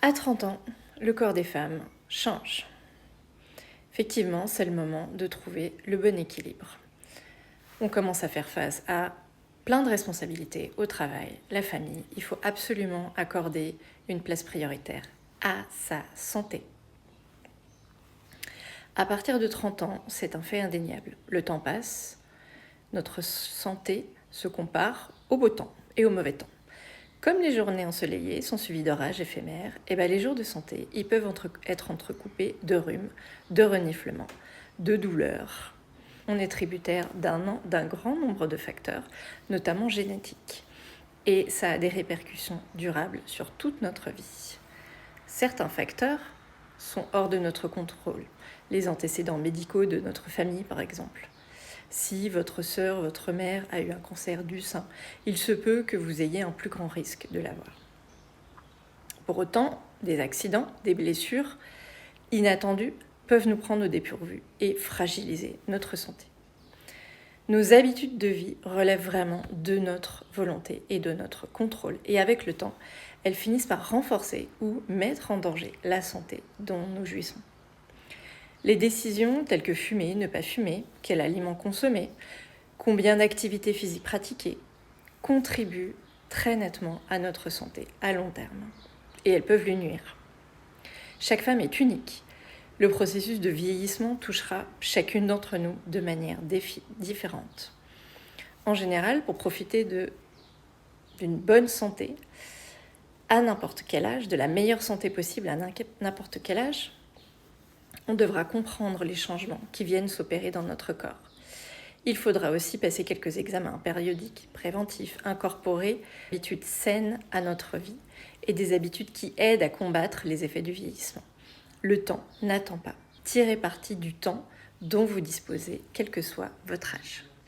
À 30 ans, le corps des femmes change. Effectivement, c'est le moment de trouver le bon équilibre. On commence à faire face à plein de responsabilités au travail, la famille. Il faut absolument accorder une place prioritaire à sa santé. À partir de 30 ans, c'est un fait indéniable. Le temps passe, notre santé se compare au beau temps et au mauvais temps. Comme les journées ensoleillées sont suivies d'orages éphémères, les jours de santé ils peuvent être entrecoupés de rhumes, de reniflements, de douleurs. On est tributaire d'un grand nombre de facteurs, notamment génétiques. Et ça a des répercussions durables sur toute notre vie. Certains facteurs sont hors de notre contrôle. Les antécédents médicaux de notre famille, par exemple. Si votre sœur, votre mère a eu un cancer du sein, il se peut que vous ayez un plus grand risque de l'avoir. Pour autant, des accidents, des blessures inattendues peuvent nous prendre au dépourvu et fragiliser notre santé. Nos habitudes de vie relèvent vraiment de notre volonté et de notre contrôle. Et avec le temps, elles finissent par renforcer ou mettre en danger la santé dont nous jouissons. Les décisions telles que fumer, ne pas fumer, quel aliment consommer, combien d'activités physiques pratiquer, contribuent très nettement à notre santé à long terme. Et elles peuvent lui nuire. Chaque femme est unique. Le processus de vieillissement touchera chacune d'entre nous de manière différente. En général, pour profiter d'une bonne santé, à n'importe quel âge, de la meilleure santé possible à n'importe quel âge, on devra comprendre les changements qui viennent s'opérer dans notre corps. Il faudra aussi passer quelques examens périodiques, préventifs, incorporer des habitudes saines à notre vie et des habitudes qui aident à combattre les effets du vieillissement. Le temps n'attend pas. Tirez parti du temps dont vous disposez, quel que soit votre âge.